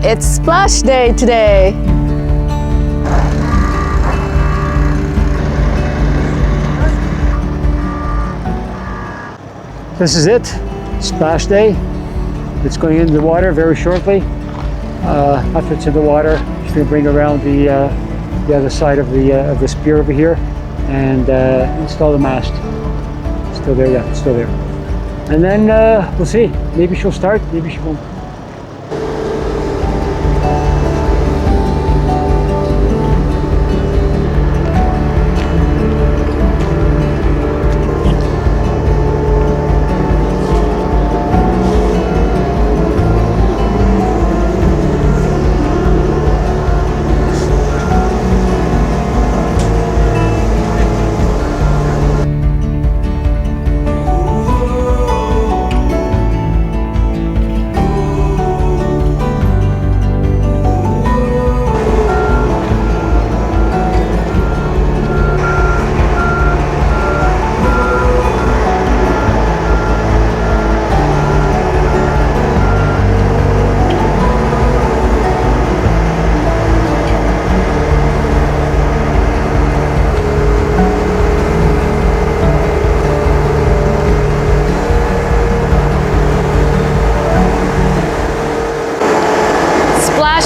It's splash day today. This is it, splash day. It's going into the water very shortly. After it's in the water, it's going to bring around the other side of the spear over here and install the mast. Still there, yeah, it's still there. And then we'll see. Maybe she'll start, maybe she won't.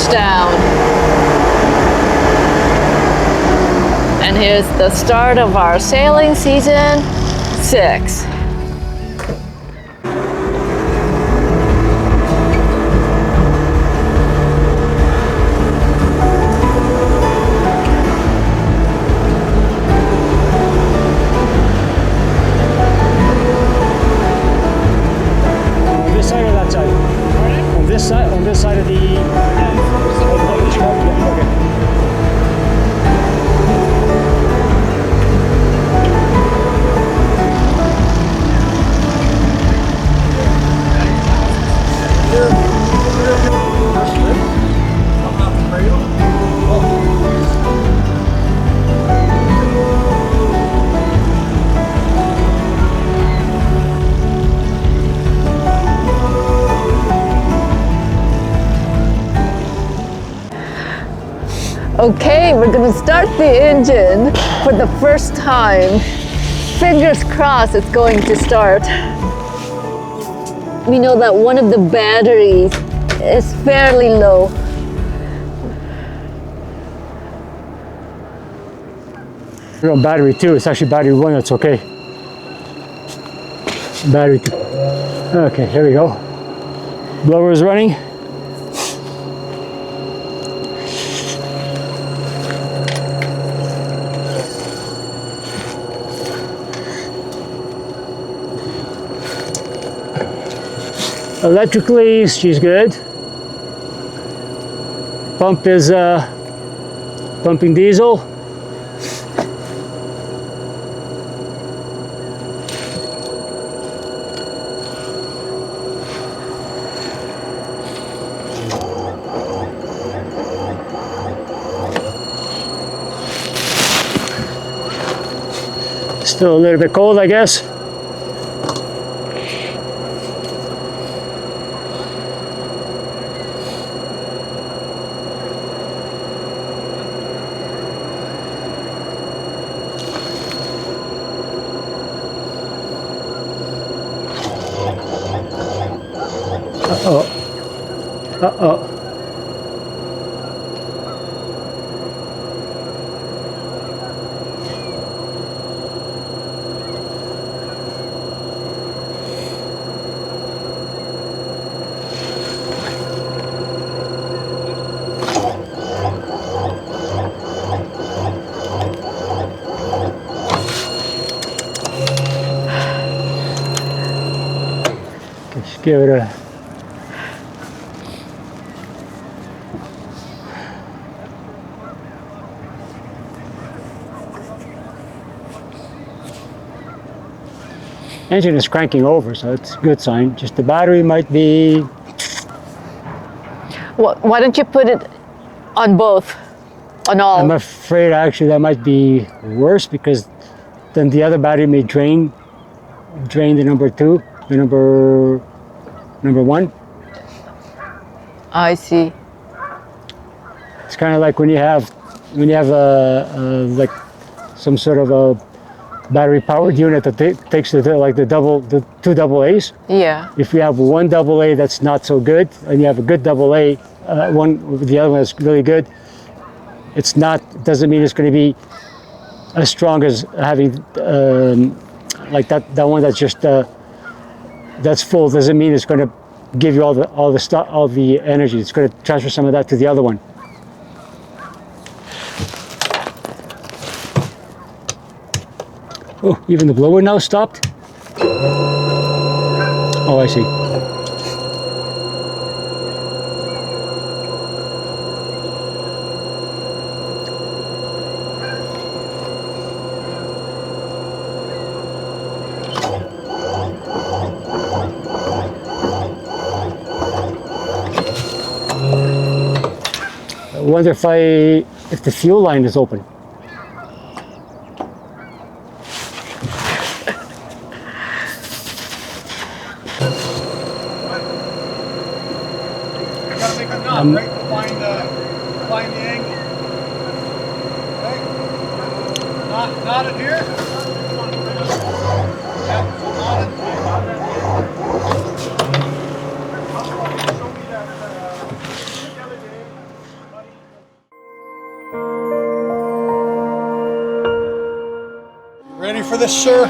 Down. And here's the start of our sailing season 6. On this side or that side? On this side of the... Okay, we're gonna start the engine for the first time. Fingers crossed it's going to start. We know that one of the batteries is fairly low. We're on battery 2, it's actually battery 1, that's okay. Battery 2. Okay, here we go. Blower is running. Electrically, she's good. Pump is pumping diesel. Still a little bit cold, I guess. Uh-oh. Uh-oh. Let's give it a... Engine is cranking over, so it's a good sign. Just the battery might be... Why don't you put it on both? On all? I'm afraid actually that might be worse because then the other battery may drain the number 2, the number 1. I see. It's kind of like when you have like some sort of a battery powered unit that takes the two double A's. Yeah. If you have one double A that's not so good, and you have a good double A, the other one that's really good, doesn't mean it's going to be as strong as having like that one that's just that's full. Doesn't mean it's going to give you all the energy. It's going to transfer some of that to the other one. Oh, even the blower now stopped? Oh, I see. I wonder if the fuel line is open. Right, to find the angle. Right? Not in here? Yeah, not in here. Ready for this, sir?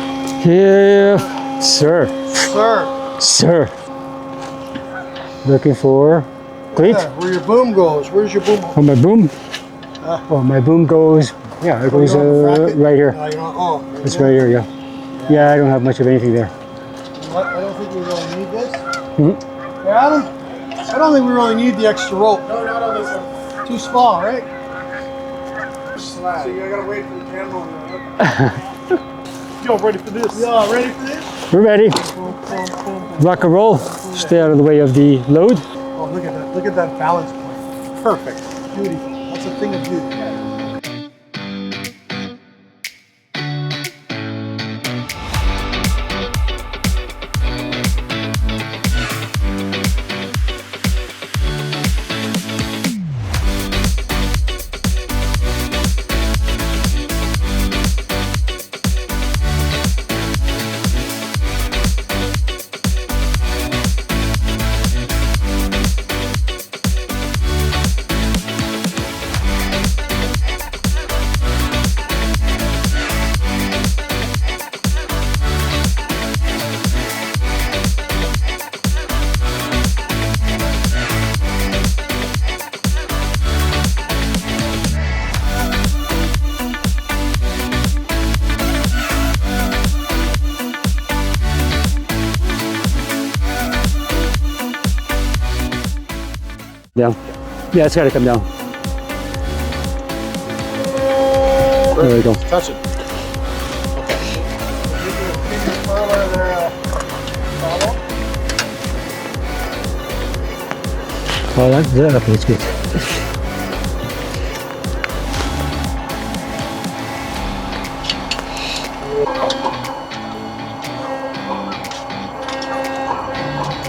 Yeah, sir. Sir. Sir. Looking for cleat? Yeah, where your boom goes. Where's your boom? Oh, my boom? Oh, my boom goes, yeah, it goes right here. You don't, It's right here, yeah. Yeah, I don't have much of anything there. I don't think we really need this. Mm-hmm. Yeah, I don't think we really need the extra rope. No, not on this one. Too small, right? So you gotta wait for the camera. Yo, ready for this? Yeah, ready for this? We're ready. Rock and roll. Stay out of the way of the load. Oh, look at that. Look at that balance point. Perfect. Beautiful. That's a thing of beauty. Down. Yeah, it's got to come down. There we go. Touch it. Okay. Oh, that's okay, it's good.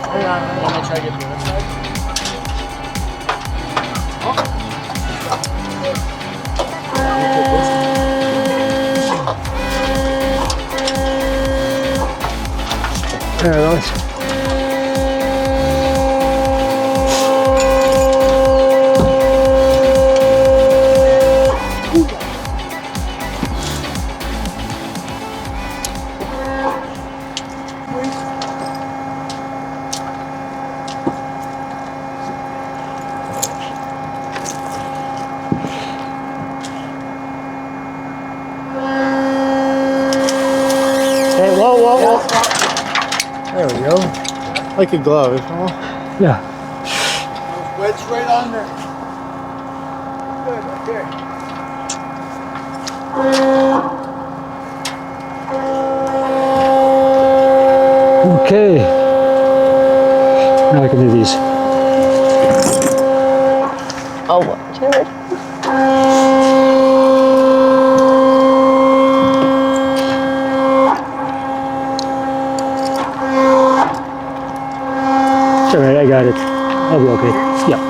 Hang on, I'm gonna try to get to this side. There it goes. Hey, whoa, whoa, whoa. There we go. Like a glove, huh? Yeah. Wedge right on there. Good, okay. Okay. Now I can do these. Oh, what? It's alright, I got it. I'll be okay. Yeah.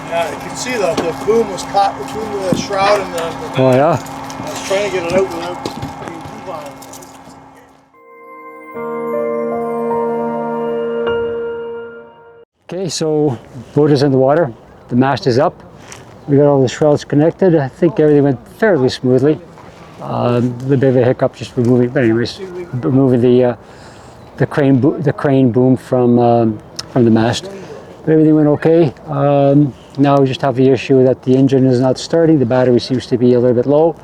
Yeah, you can see the boom was caught between the shroud and the Oh yeah. I was trying to get it out without being too violent. Okay, so boat is in the water. The mast is up. We got all the shrouds connected. I think everything went fairly smoothly. A little bit of a hiccup just removing, but anyways, removing the crane boom from the mast. But everything went okay. Now we just have the issue that the engine is not starting. The battery seems to be a little bit low.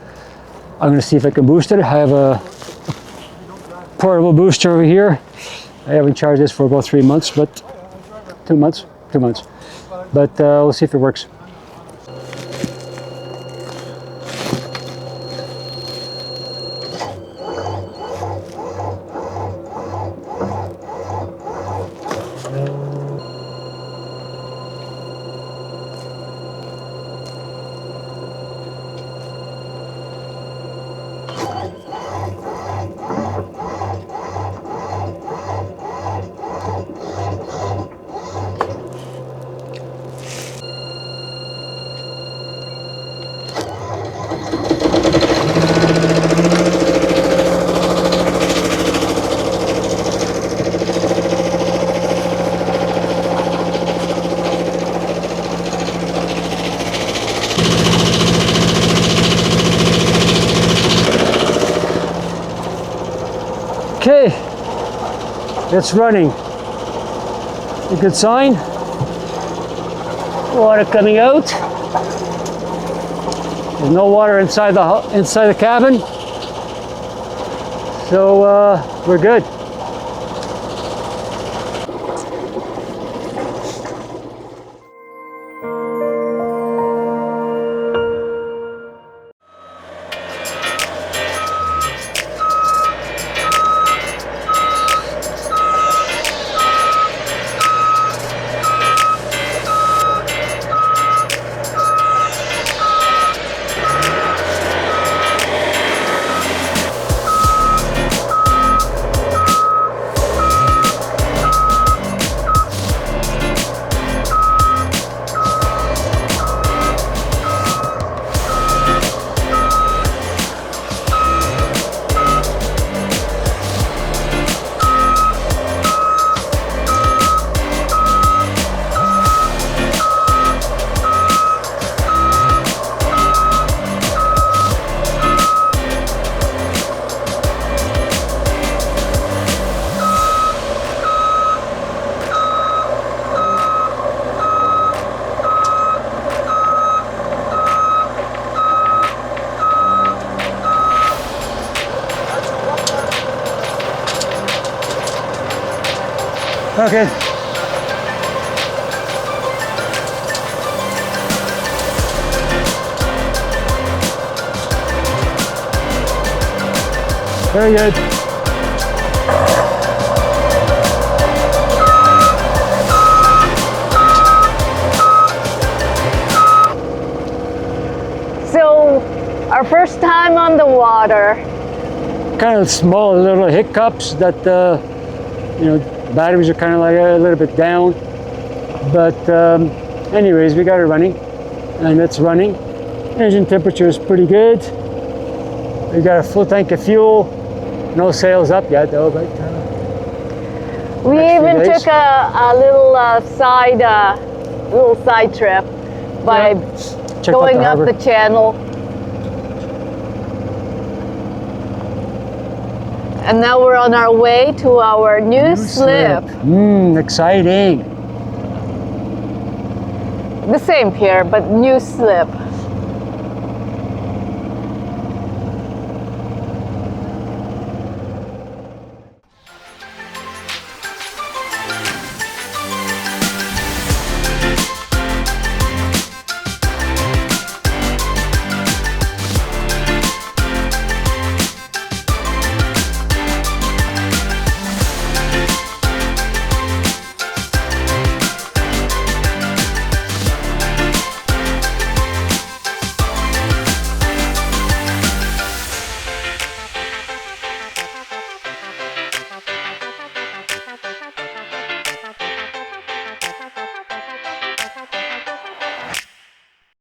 I'm going to see if I can boost it. I have a portable booster over here. I haven't charged this for about 3 months, but 2 months, but we'll see if it works. Okay, it's running. A good sign. Water coming out. There's no water inside the cabin, so we're good. Okay. Very good. So, our first time on the water. Kind of small little hiccups that batteries are kind of like a little bit down, but anyways, we got it running, and it's running. Engine temperature is pretty good. We got a full tank of fuel. No sails up yet though, but We even took a little side trip by going up the channel. And now we're on our way to our new slip. Exciting. The same pier, but new slip.